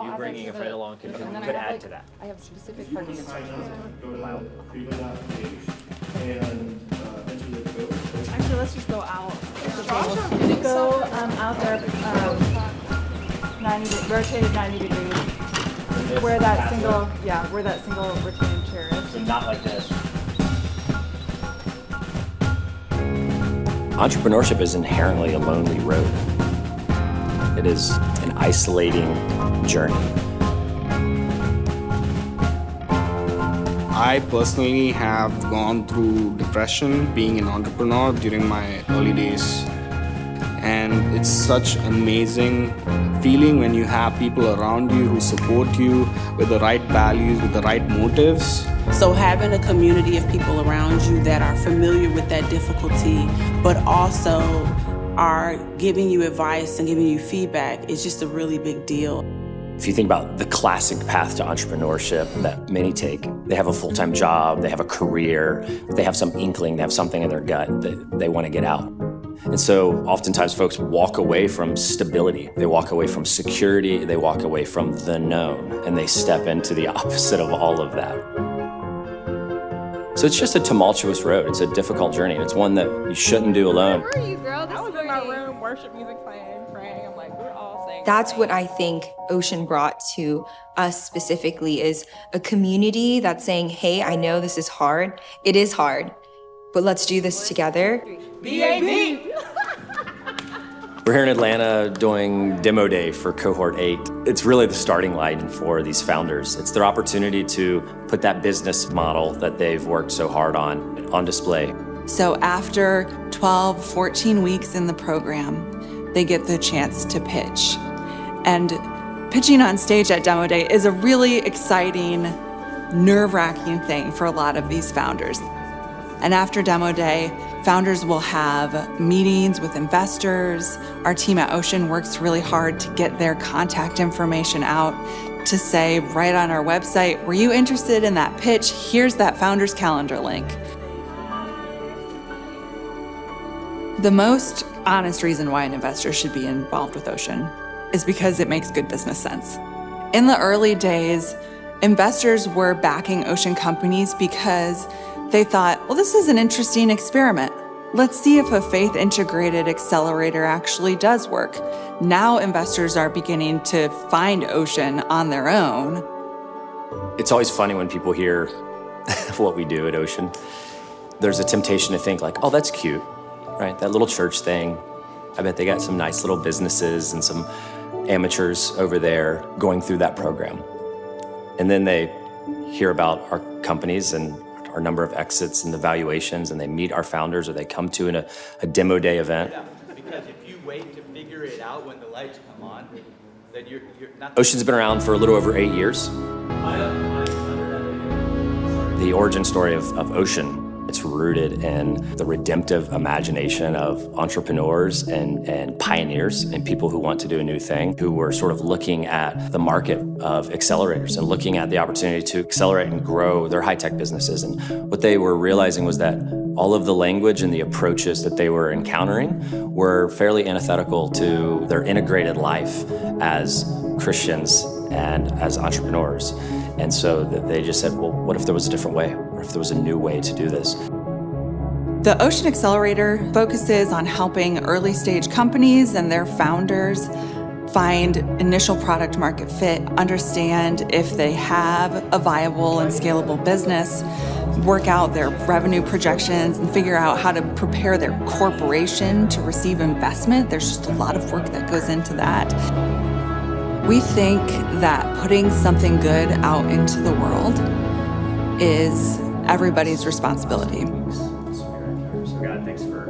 you bringing a friend along could add to that. I have specific parking instructions. Actually, let's just go out. Go out there, rotate 90 degrees. Where that single reclining chair is. So not like this. Entrepreneurship is inherently a lonely road. It is an isolating journey. I personally have gone through depression being an entrepreneur during my early days. And it's such an amazing feeling when you have people around you who support you with the right values, with the right motives. So having a community of people around you that are familiar with that difficulty, but also are giving you advice and giving you feedback is just a really big deal. If you think about the classic path to entrepreneurship that many take, they have a full-time job, they have a career, they have some inkling, they have something in their gut that they want to get out. And so oftentimes folks walk away from stability, they walk away from security, they walk away from the known, and they step into the opposite of all of that. So it's just a tumultuous road. It's a difficult journey, and it's one that you shouldn't do alone. Where are you, girl? I was in my room, worship music playing, praying. I'm like, we're all saying. That's what I think Ocean brought to us specifically, is a community that's saying, hey, I know this is hard. It is hard, but let's do this together. BAB! We're here in Atlanta doing demo day for cohort 8. It's really the starting line for these founders. It's their opportunity to put that business model that they've worked so hard on display. So after 12, 14 weeks in the program, they get the chance to pitch. And pitching on stage at demo day is a really exciting, nerve-wracking thing for a lot of these founders. And after demo day, founders will have meetings with investors. Our team at Ocean works really hard to get their contact information out, to say right on our website, were you interested in that pitch? Here's that founder's calendar link. The most honest reason why an investor should be involved with Ocean is because it makes good business sense. In the early days, investors were backing Ocean companies because they thought, well, this is an interesting experiment. Let's see if a faith-integrated accelerator actually does work. Now investors are beginning to find Ocean on their own. It's always funny when people hear what we do at Ocean. There's a temptation to think like, oh, that's cute, right? That little church thing. I bet they got some nice little businesses and some amateurs over there going through that program. And then they hear about our companies and our number of exits and the valuations, and they meet our founders or they come to a demo day event. Yeah, because if you wait to figure it out when the lights come on, then you're not... Ocean's been around for a little over 8 years. The origin story of Ocean, it's rooted in the redemptive imagination of entrepreneurs and pioneers and people who want to do a new thing, who were sort of looking at the market of accelerators and looking at the opportunity to accelerate and grow their high-tech businesses. And what they were realizing was that all of the language and the approaches that they were encountering were fairly antithetical to their integrated life as Christians and as entrepreneurs. And so they just said, well, what if there was a different way? What if there was a new way to do this? The Ocean Accelerator focuses on helping early stage companies and their founders find initial product market fit, understand if they have a viable and scalable business, work out their revenue projections, and figure out how to prepare their corporation to receive investment. There's just a lot of work that goes into that. We think that putting something good out into the world is everybody's responsibility. So God, thanks for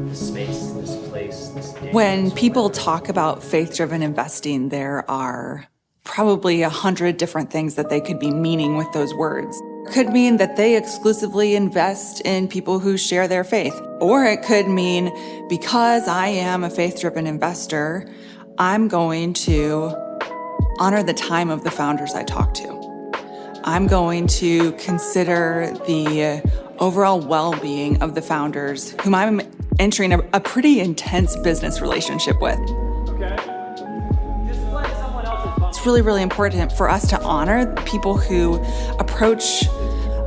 this space, this place, this day. When people talk about faith-driven investing, there are probably 100 different things that they could be meaning with those words. It could mean that they exclusively invest in people who share their faith. Or it could mean, because I am a faith-driven investor, I'm going to honor the time of the founders I talk to. I'm going to consider the overall well-being of the founders whom I'm entering a pretty intense business relationship with. It's really, really important for us to honor people who approach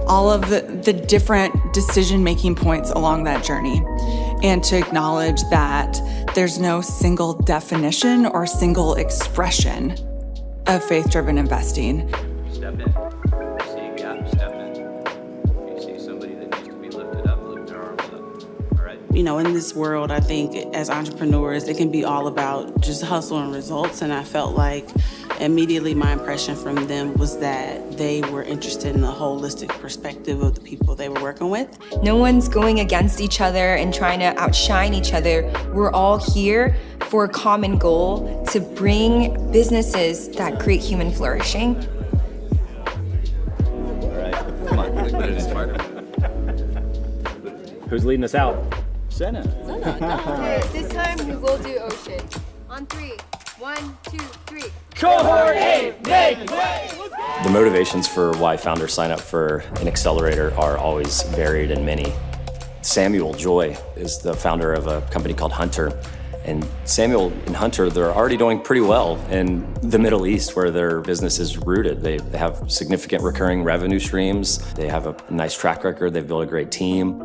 all of the different decision-making points along that journey, and to acknowledge that there's no single definition or single expression of faith-driven investing. Step in. You see a gap, step in. If you see somebody that needs to be lifted up, lift their arms up. All right? You know, in this world, I think as entrepreneurs, it can be all about just hustle and results. And I felt like immediately my impression from them was that they were interested in the holistic perspective of the people they were working with. No one's going against each other and trying to outshine each other. We're all here for a common goal to bring businesses that create human flourishing. All right. Come on, let's put it in part. Who's leading us out? Senna. Okay, this time we will do ocean. On 3. 1, 2, 3. Cohort 8, make way! The motivations for why founders sign up for an accelerator are always varied and many. Samuel Joy is the founder of a company called Hunter. And Samuel and Hunter, they're already doing pretty well in the Middle East where their business is rooted. They have significant recurring revenue streams. They have a nice track record. They've built a great team.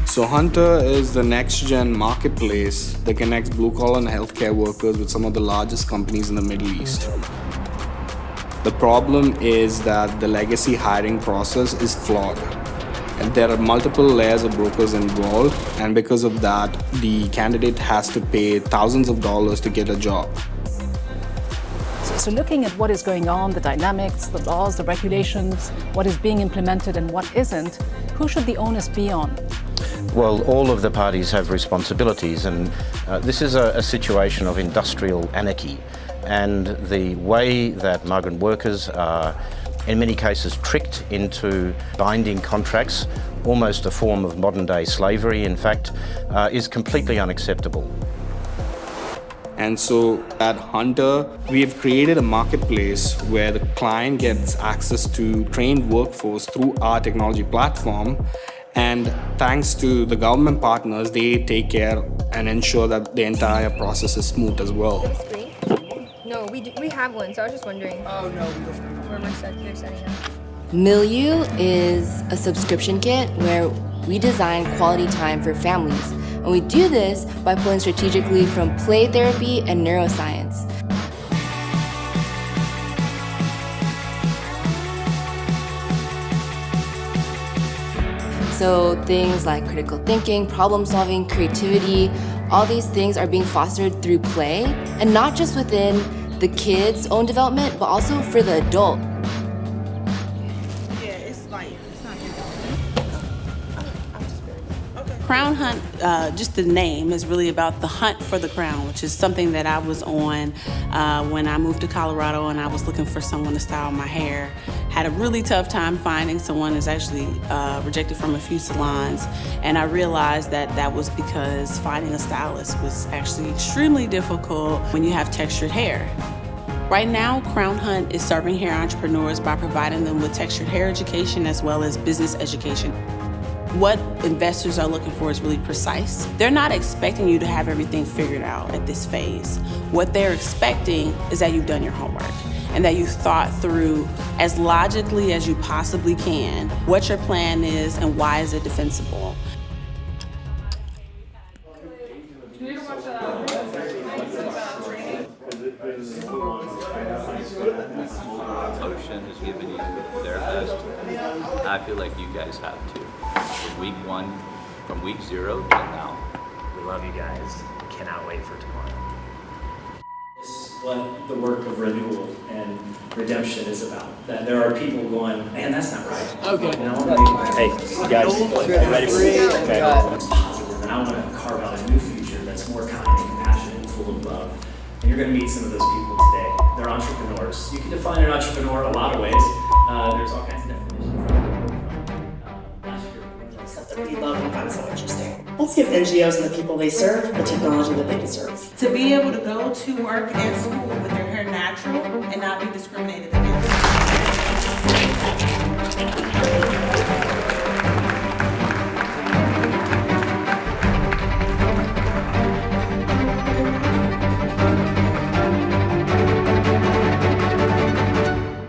So Hunter is the next-gen marketplace that connects blue-collar and healthcare workers with some of the largest companies in the Middle East. The problem is that the legacy hiring process is flawed. And there are multiple layers of brokers involved, and because of that, the candidate has to pay thousands of dollars to get a job. So looking at what is going on, the dynamics, the laws, the regulations, what is being implemented and what isn't, who should the onus be on? Well, all of the parties have responsibilities, and this is a situation of industrial anarchy. And the way that migrant workers are, in many cases, tricked into binding contracts, almost a form of modern-day slavery, in fact, is completely unacceptable. And so at Hunter, we have created a marketplace where the client gets access to trained workforce through our technology platform. And thanks to the government partners, they take care and ensure that the entire process is smooth as well. Screen? No, we have one, so I was just wondering. Oh, no, we don't. Where we're setting up. Milieu is a subscription kit where we design quality time for families. And we do this by pulling strategically from play therapy and neuroscience. So things like critical thinking, problem solving, creativity, all these things are being fostered through play, and not just within the kids' own development, but also for the adult. Crown Hunt, just the name is really about the hunt for the crown, which is something that I was on when I moved to Colorado and I was looking for someone to style my hair. Had a really tough time finding someone who's actually rejected from a few salons, and I realized that that was because finding a stylist was actually extremely difficult when you have textured hair. Right now, Crown Hunt is serving hair entrepreneurs by providing them with textured hair education as well as business education. What investors are looking for is really precise. They're not expecting you to have everything figured out at this phase. What they're expecting is that you've done your homework and that you've thought through as logically as you possibly can what your plan is and why is it defensible. Ocean has given you their best. I feel like you guys have too. From week 1, from week 0 till now. We love you guys. Cannot wait for tomorrow. It's what the work of renewal and redemption is about. That there are people going, man, that's not right. Okay. And I want to hey, you guys, ready for this? Okay. It's positive, and I want to carve out a new future that's more kind and compassionate and full of love. And you're going to meet some of those people today. They're entrepreneurs. You can define an entrepreneur a lot of ways. There's all kinds of definitions. Stuff that we love and find so interesting. Let's give NGOs and the people they serve the technology that they deserve. To be able to go to work and school with their hair natural and not be discriminated against.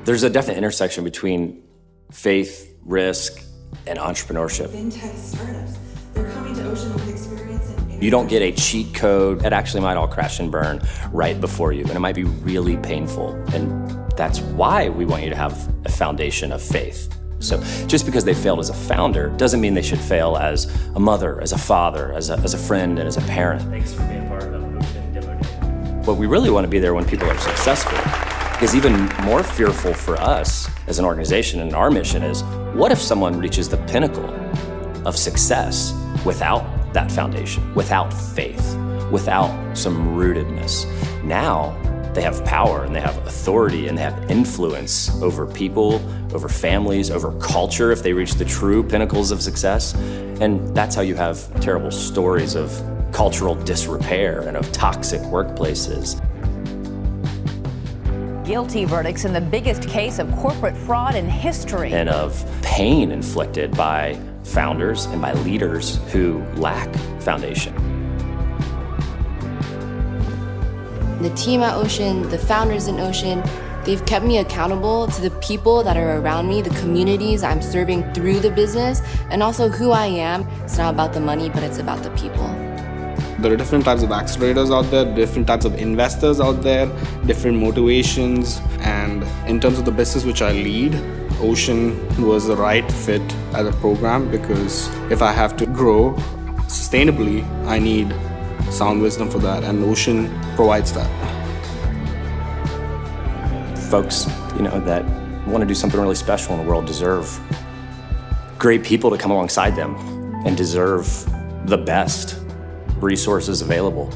There's a definite intersection between faith, risk, and entrepreneurship. Fintech startups, they're coming to Ocean with experience in You don't get a cheat code. It actually might all crash and burn right before you, and it might be really painful. And that's why we want you to have a foundation of faith. So just because they failed as a founder doesn't mean they should fail as a mother, as a father, as a friend, and as a parent. Thanks for being part of Ocean Demo Day. But we really want to be there when people are successful. Because even more fearful for us as an organization and our mission is, what if someone reaches the pinnacle of success without that foundation, without faith, without some rootedness? Now they have power and they have authority and they have influence over people, over families, over culture if they reach the true pinnacles of success. And that's how you have terrible stories of cultural disrepair and of toxic workplaces. Guilty verdicts in the biggest case of corporate fraud in history. And of pain inflicted by founders and by leaders who lack foundation. The team at Ocean, the founders in Ocean, they've kept me accountable to the people that are around me, the communities I'm serving through the business, and also who I am. It's not about the money, but it's about the people. There are different types of accelerators out there, different types of investors out there, different motivations. And in terms of the business which I lead, Ocean was the right fit as a program, because if I have to grow sustainably, I need sound wisdom for that, and Ocean provides that. Folks, that want to do something really special in the world deserve great people to come alongside them and deserve the best resources available.